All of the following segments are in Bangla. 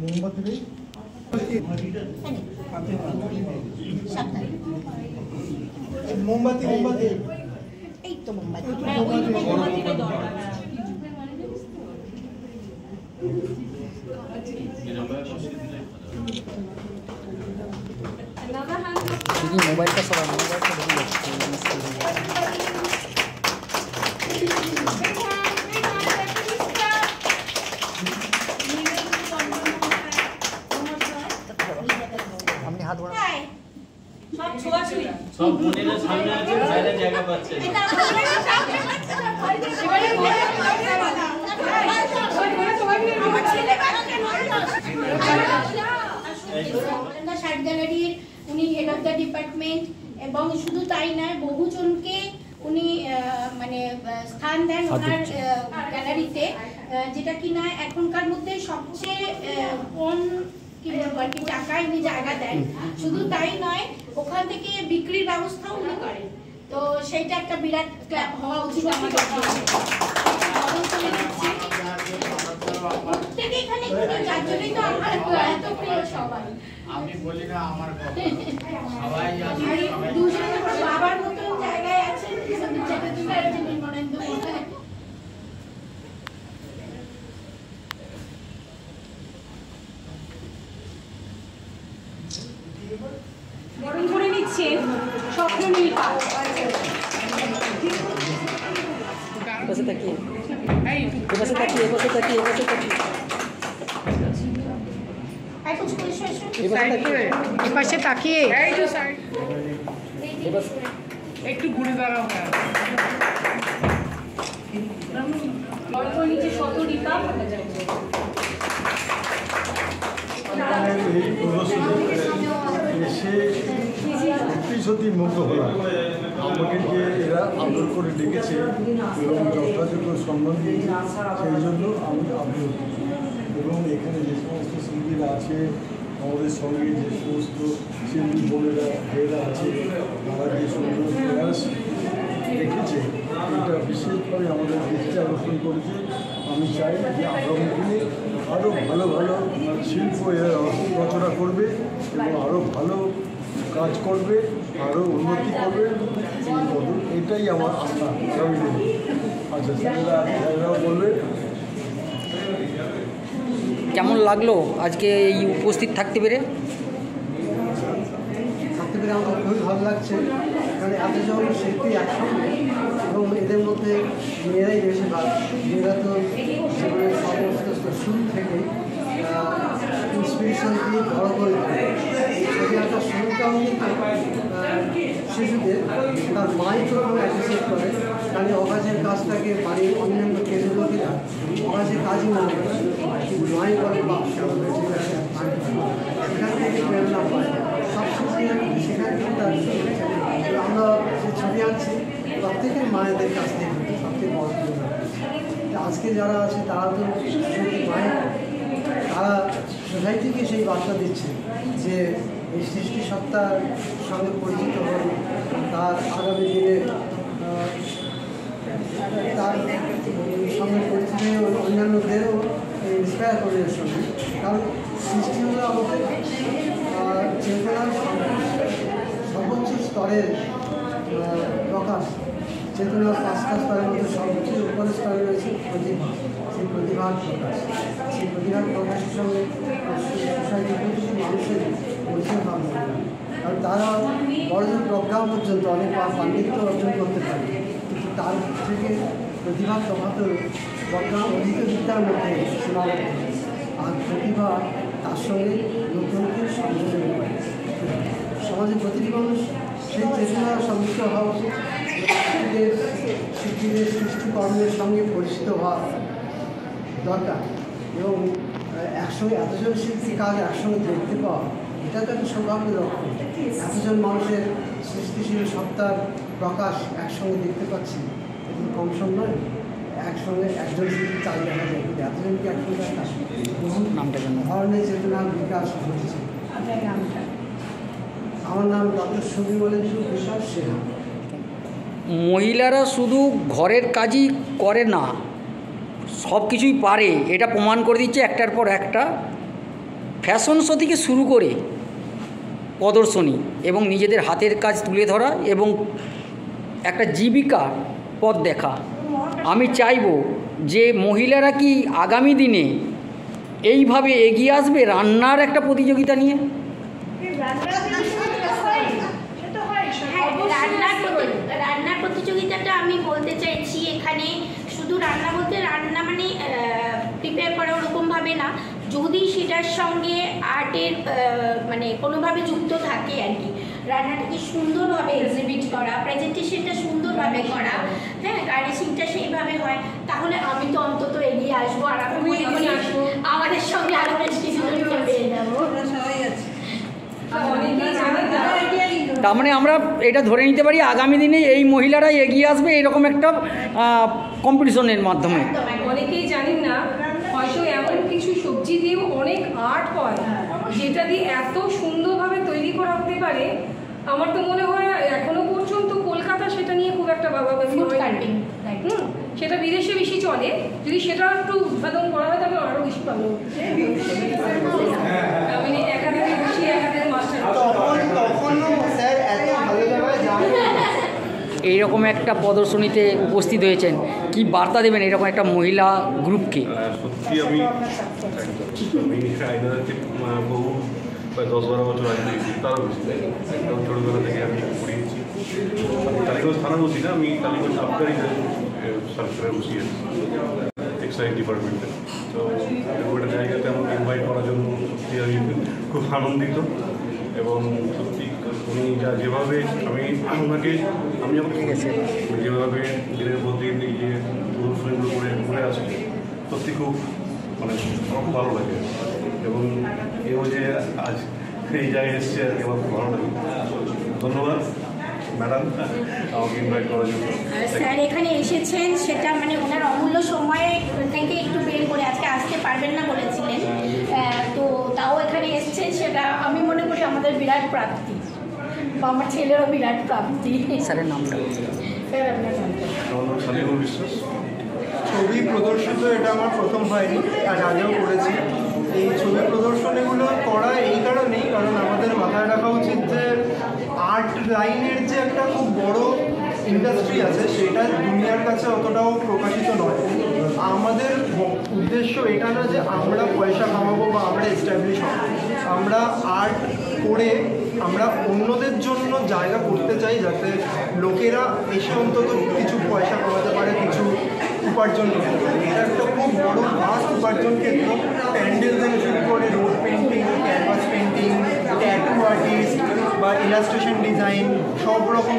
মোমবাতি মোমবাতি মোমবাতি এই তো মোমবাতি মোবাইলটা সবাই মোবাইলটা আপনি হাত বাড়ান সব ছোঁয়াছুঁই সব বোনেরা সামনে আছে বাইরে জায়গা পাচ্ছে শার্ট গ্যালারির উনি হেড অফ দ্য ডিপার্টমেন্ট এবং শুধু তাই নয় বহুজনকে উনি মানে স্থান দেন ওনার গ্যালারিতে, যেটা কিনা এখনকার মধ্যে সবচেয়ে কম কি বলবো আর কি টাকায় উনি জায়গা দেন। শুধু তাই নয়, ওখান থেকে বিক্রির ব্যবস্থাও উনি করেন। তো সেইটা একটা বিরাট ক্লাব হওয়া উচিত আমাদের। প্রত্যেকে এখানে যার জন্যই তো আমার এত প্রিয় সবাই। আমি বলি না আমার সবাই দুজন বাবার মতন জায়গায় আছেন। বরণ করে নিচ্ছেন স্বপ্ননীল পাল। বসে থাকি বসে থাকি বসে থাকি বসে থাকি পাশে তাকিয়ে একটু ঘুরে দাঁড়াও নিচে শত রিপা সত্যি মুগ্ধ হলাম। আমাকে যে এরা আদর করে ডেকেছে এবং যথাযোগ্য সম্মান দিয়েছে সেই জন্য আমি আগ্রহ। এবং এখানে যে সমস্ত শিল্পীরা আছে, আমাদের সঙ্গে যে সমস্ত শিল্পী বোনেরা ভাইয়েরা আছে, তারা যে সুন্দর প্রয়াস রেখেছে, এটা বিশেষভাবে আমাদের দৃষ্টি আকর্ষণ করেছে। আমি চাই যে আগামী দিনে আরও ভালো ভালো শিল্প এরা রচনা করবে এবং আরও ভালো কাজ করবে, আরও উন্নতি করবে। এটাই আমার আশা আগামী দিনে। আচ্ছা, ছেলেরাও বলবে। কেমন লাগলো আজকে এই উপস্থিত থাকতে পেরে? আমার খুবই ভালো লাগছে, কারণ এতজন শিল্পী একসঙ্গে এবং এদের মধ্যে মেয়েরাই বেশি ভাগ। মেয়েরা তো জীবনের সমস্ত শুরু থেকে ইন্সপিরেশন দিয়ে বড় করে ছবি আঁকার শুরুটাও কিন্তু শিশুদের তার মাই প্রথম অ্যাপ্রিসিয়েট করে, কারণ অকাজের কাজটাকে বাড়ির অন্যান্য কেন্দ্রীরা অকাজের কাজই মনে করে, কিন্তু মাই বলে বা ঠিক আছে সেখান থেকে প্রেরণা পায় সব শিল্পী। সেখান থেকে তার আমরা যে ছবি আঁকছি প্রত্যেকের মায়েদের কাছ থেকে সবচেয়ে বড় প্রেরণা। আজকে যারা আছে তারা তো মায়ের, তারা সোসাইটিকে সেই বার্তা দিচ্ছে যে এই সৃষ্টি সত্তার সঙ্গে পরিচিত হন, তার আগামী দিনে তার সঙ্গে পরিচিত হয়ে অন্যান্যদেরও ইন্সপায়ার করে এর সঙ্গে। কারণ সৃষ্টি হলো আমাদের চেতনার সর্বোচ্চ স্তরের প্রকাশ। চেতনার পাঁচটা স্তরের মধ্যে সর্বোচ্চ উপরের স্তরে রয়েছে প্রতিভা। সেই প্রতিভার প্রকাশ, সেই প্রতিভার প্রকাশের সঙ্গে সোসাইটির প্রতিটি মানুষের পরিচয় ভাবনা, কারণ তারা বড়জন প্রজ্ঞা পর্যন্ত অনেক পাণ্ডিত্য অর্জন করতে পারে, কিন্তু তার থেকে প্রতিভার তফাৎ প্রজ্ঞা অধিক বিদ্যার মধ্যে সীমাবদ্ধ। আর প্রতিভা তার সঙ্গে নতুনকে সংযোজন করে। সমাজের প্রতিটি মানুষ সেই চেতনার সম্মুখীন হওয়া উচিত। শিল্পীদের সৃষ্টিকর্মের সঙ্গে পরিচিত হওয়া দরকার এবং একসঙ্গে এতজন শিল্পীর কাজ একসঙ্গে দেখতে পাওয়া, এটা তো একটা সৌভাগ্যের লক্ষণ। এতজন মানুষের সৃষ্টিশীল সত্তার প্রকাশ একসঙ্গে দেখতে পাচ্ছি, এটা কম সম নয়। একসঙ্গে একজন শিল্পী কাজ দেখা যায়, কিন্তু এতজনকে একসঙ্গে একটা ধরনের চেতনার বিকাশ ঘটেছে। আমার নাম ডক্টর সুবিমলেন্দু বিশ্বাস সিনহা। মহিলারা শুধু ঘরের কাজই করে না, সব কিছুই পারে, এটা প্রমাণ করে দিচ্ছে একটার পর একটা। ফ্যাশন শো থেকে শুরু করে প্রদর্শনী এবং নিজেদের হাতের কাজ তুলে ধরা এবং একটা জীবিকা পথ দেখা। আমি চাইব যে মহিলারা কি আগামী দিনে এইভাবে এগিয়ে আসবে রান্নার একটা প্রতিযোগিতা নিয়ে? রান্নার প্রতিযোগিতাটা আমি বলতে চাইছি এখানে শুধু রান্না বলতে রান্না মানে প্রিপেয়ার করা ওরকমভাবে না, যদি সেটার সঙ্গে আর্টের মানে কোনোভাবে যুক্ত থাকে আর কি, রান্নাটাকে সুন্দরভাবে এক্সিবিট করা, প্রেজেন্টেশনটা সুন্দরভাবে করা, হ্যাঁ, গার্নিশিংটা সেইভাবে হয়, তাহলে আমি তো অন্তত এগিয়ে আসবো। আর আমি মনে করি আমাদের সঙ্গে আরও বেশ কিছু পেয়ে যাবো। তার মানে আমরা এটা ধরে নিতে পারি আগামী দিনে এই মহিলারাই এগিয়ে আসবে এরকম একটা কম্পিটিশনের মাধ্যমে। অনেকেই জানেন না, হয়তো এমন কিছু সবজি দিয়েও অনেক আর্ট হয় যেটা দিয়ে এত সুন্দরভাবে তৈরি করা হতে পারে। আমার তো মনে হয় এখনো পর্যন্ত কলকাতা সেটা নিয়ে খুব একটা ভাবাভাবি হয়। সেটা বিদেশে বেশি চলে, যদি সেটা একটু উদ্বোধন করা হয় তবে আরও বেশি ভালো। মানে একাডেমি বসিয়ে একাডেমি মাস্টার এইরকম একটা প্রদর্শনীতে উপস্থিত হয়েছেন, কি বার্তা দেবেন এরকম একটা মহিলা গ্রুপকে? সত্যি আমি আইনাতে বহু প্রায় 10-12 বছর আগে দেখছি, তারও বেশি, একদম ছোটোবেলা থেকে আমি পড়িয়েছি। আমি টালিগঞ্জ থানা বসি না, আমি টালিগঞ্জ আবগারি সরকারে বসি আছি এক্সাইজ ডিপার্টমেন্টে। তো ওটা জায়গাতে আমাকে ইনভাইট করার জন্য সত্যি আমি খুব আনন্দিত। এবং সত্যি উনি যেভাবে ওনাকে আমি যখন যেভাবে দিনের পর দিন এই যে প্রদর্শনীগুলো করে আসি, সত্যি খুব মানে আমার খুব ভালো লাগে। এবং এও যে আজ এই জায়গায় এসছে আর কি আমার খুব ভালো লাগে। ধন্যবাদ ম্যাডাম আমাকে ইনভাইট করার জন্য। স্যার এখানে এসেছেন, সেটা মানে ওনার অমূল্য সময় থেকে একটু বের করে আজকে আসতে পারবেন না বলেছিলেন, তো তাও এখানে এসেছেন, সেটা আমি মনে করি আমাদের বিরাট প্রাপ্তি, বা আমার ছেলেরও বিরাট প্রাপ্তি। স্যারের নামটা? স্যার আপনার নামটা? আমার নাম সালিমুল বিশ্বাস। ছবি প্রদর্শিত এটা আমার প্রথম হয়নি, আর আগেও করেছি। এই ছবি প্রদর্শনীগুলো করা এই কারণেই, কারণ আমাদের মাথায় রাখা উচিত যে আর্ট লাইনের যে একটা খুব বড় ইন্ডাস্ট্রি আছে সেটা দুনিয়ার কাছে অতটাও প্রকাশিত নয়। আমাদের উদ্দেশ্য এটা না যে আমরা পয়সা কামাবো বা আমরা এস্টাবলিশ হব, আমরা আর্ট করে আমরা অন্যদের জন্য জায়গা করতে চাই, যাতে লোকেরা এসে অন্তত কিছু পয়সা কামাতে পারে, কিছু উপার্জন করতে পারে। এটা একটা খুব বড় ভাস্ট উপার্জন ক্ষেত্র। প্যান্ডেল থেকে শুরু করে road painting, canvas painting, tattoo artist বা ইলাস্ট্রেশন ডিজাইন, সব রকম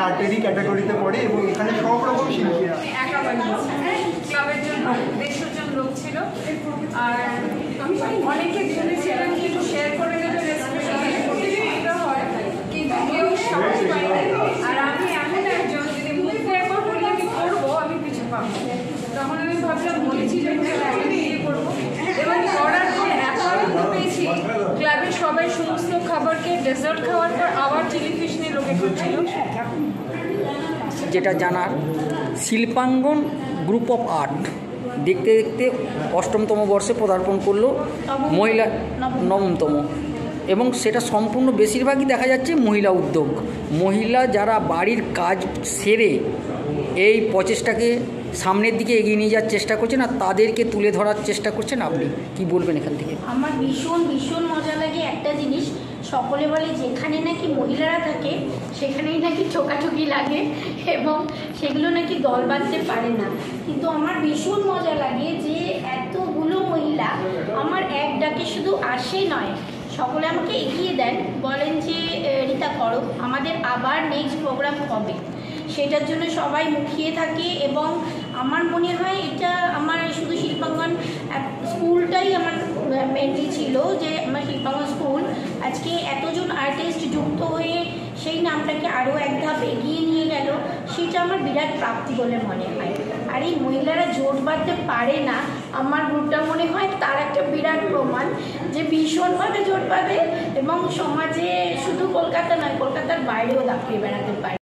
আর্টেরই ক্যাটাগরিতে পড়ে এবং এখানে সব রকম শিল্পীরা। একা বানিয়েছি, ক্লাবের জন্য 150 জন লোক ছিল। আর আমি অনেকে ভেবেছিলাম কি একটু শেয়ার করে দেবে রেসিপিটা হয়, কিন্তু কেউ সাহস পায়নি। আর আমি এমন একজন যদি মুখে একবার বলি আমি করবো, আমি কিছু পাবো, তখন আমি ভাবলাম বলেছি যে আমি বিয়ে করবো। এবং করার পর এত আনন্দ পেয়েছি, ক্লাবের সবাই সমস্ত খাবারকে ডেজার্ট খাওয়ার পর আবার চিলি ফিশ নিয়ে লোকে করছিল। যেটা জানার, শিল্পাঙ্গন গ্রুপ অফ আর্ট দেখতে দেখতে 8তম বর্ষে পদার্পণ করলো, মহিলা 9তম, এবং সেটা সম্পূর্ণ বেশিরভাগই দেখা যাচ্ছে মহিলা উদ্যোগ। মহিলা যারা বাড়ির কাজ সেরে এই প্রচেষ্টাকে সামনের দিকে এগিয়ে নিয়ে যাওয়ার চেষ্টা করছেন আর তাদেরকে তুলে ধরার চেষ্টা করছেন। আপনি কি বলবেন এখান থেকে? আমার ভীষণ ভীষণ মজা লাগে একটা জিনিস, সকলে বলে যেখানে নাকি মহিলারা থাকে সেখানেই নাকি ঠোকাঠুকি লাগে এবং সেগুলো নাকি দল বাঁধতে পারে না, কিন্তু আমার ভীষণ মজা লাগে যে এতগুলো মহিলা আমার এক ডাকে শুধু আসে নয়, সকলে আমাকে এগিয়ে দেন, বলেন যে রীতা করো, আমাদের আবার নেক্সট প্রোগ্রাম হবে, সেটার জন্য সবাই মুখিয়ে থাকে। এবং আমার মনে হয় এটা আমার শুধু শিল্পাঙ্গন স্কুলটাই আমার মেনলি ছিল, যে আমার শিল্পাঙ্গন স্কুল আজকে এতজন আর্টিস্ট যুক্ত হয়ে সেই নামটাকে আরও এক ধাপ এগিয়ে নিয়ে গেল, সেটা আমার বিরাট প্রাপ্তি বলে মনে হয়। আর এই মহিলারা জোট বাঁধতে পারে না, আমার গ্রুপটা মনে হয় তার একটা বিরাট প্রমাণ যে ভীষণভাবে জোট বাঁধে এবং সমাজে শুধু কলকাতা নয়, কলকাতার বাইরেও দাপিয়ে বেড়াতে পারে।